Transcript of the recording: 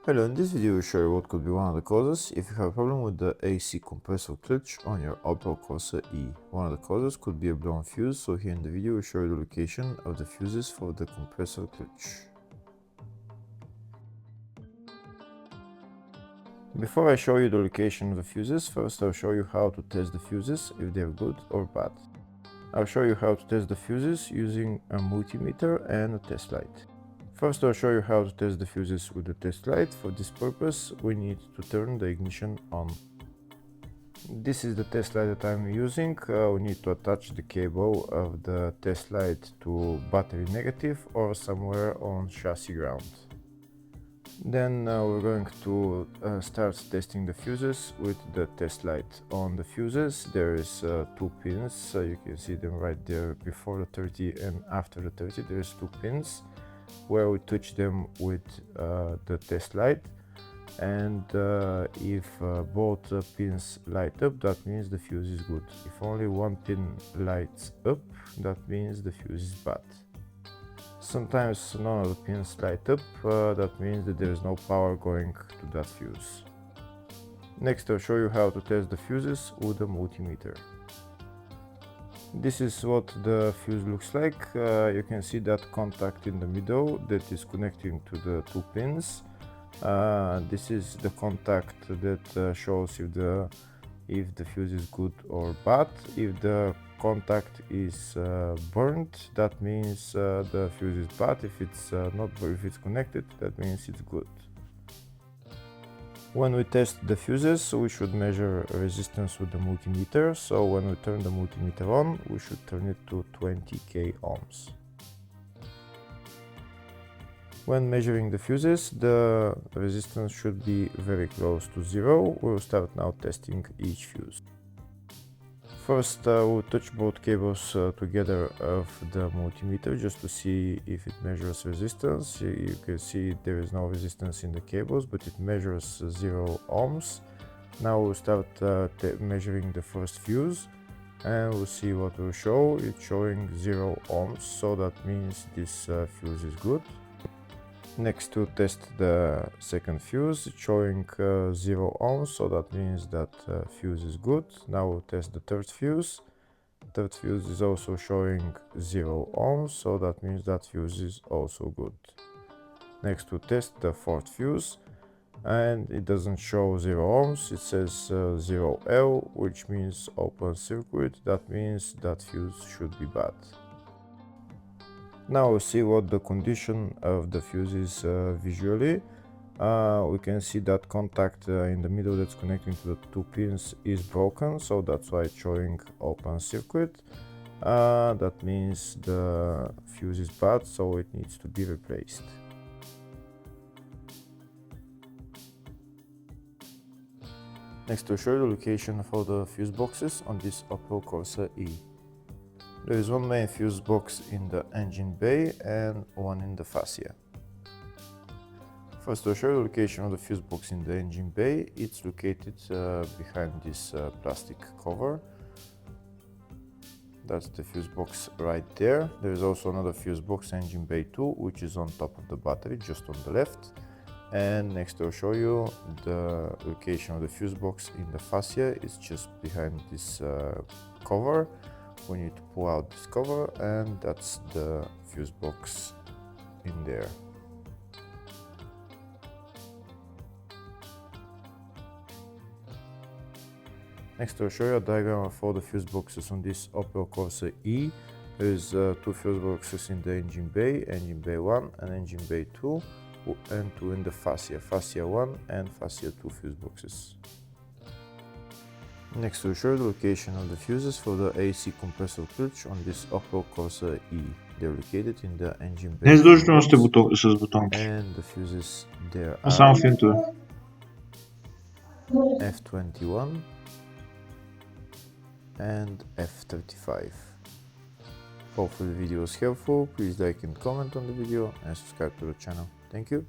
Hello, in this video I will show you what could be one of the causes if you have a problem with the AC compressor clutch on your Opel Corsa E. One of the causes could be a blown fuse, so here in the video I will show you the location of the fuses for the compressor clutch. Before I show you the location of the fuses, first I'll show you how to test the fuses, if they're good or bad. I'll show you how to test the fuses using a multimeter and a test light. First I'll show you how to test the fuses with the test light. For this purpose we need to turn the ignition on. This is the test light that I'm using. We need to attach the cable of the test light to battery negative or somewhere on chassis ground. Then we're going to start testing the fuses with the test light. On the fuses there is two pins, you can see them right there before the 30 and after the 30. There's two pins where we touch them with the test light, and if both pins light up, that means the fuse is good. If only one pin lights up, that means the fuse is bad. Sometimes none of the pins light up, that means that there is no power going to that fuse. Next I'll show you how to test the fuses with a multimeter. This is what the fuse looks like. You can see that contact in the middle that is connecting to the two pins. This is the contact that shows if the fuse is good or bad. If the contact is burnt, that means the fuse is bad. If it's not, if it's connected, that means it's good. When we test the fuses, we should measure resistance with the multimeter. So when we turn the multimeter on, we should turn it to 20k ohms. When measuring the fuses, the resistance should be very close to zero. We'll start now testing each fuse. First we'll touch both cables together of the multimeter just to see if it measures resistance. You can see there is no resistance in the cables, but it measures 0 ohms. Now we'll start measuring the first fuse, and we'll see what will show. It's showing 0 ohms, so that means this fuse is good. Next to test the second fuse, it's showing 0 ohms, so that means that fuse is good. Now we'll test the third fuse. Third fuse is also showing 0 ohms, so that means that fuse is also good. Next we'll test the fourth fuse, and it doesn't show 0 ohms, it says 0L, which means open circuit. That means that fuse should be bad. Now we'll see what the condition of the fuse is visually. We can see that contact in the middle that's connecting to the two pins is broken, so that's why it's showing open circuit. That means the fuse is bad, so it needs to be replaced. Next I'll show you the location for the fuse boxes on this Opel Corsa E. There is one main fuse box in the engine bay and one in the fascia. First I'll show you the location of the fuse box in the engine bay. It's located behind this plastic cover. That's the fuse box right there. There is also another fuse box, engine bay 2, which is on top of the battery, just on the left. And next I'll show you the location of the fuse box in the fascia. It's just behind this cover. We need to pull out this cover, and that's the fuse box in there. Next I'll show you a diagram of all the fuse boxes on this Opel Corsa E. There's two fuse boxes in the engine bay 1 and engine bay 2, and two in the fascia 1 and fascia 2 fuse boxes. Next we'll show you the location of the fuses for the AC compressor clutch on this Opel Corsa E. They're located in the engine bay с бутонки. and the fuses there А само are финтове. F21 and F35. Hopefully the video was helpful. Please like and comment on the video and subscribe to the channel. Thank you.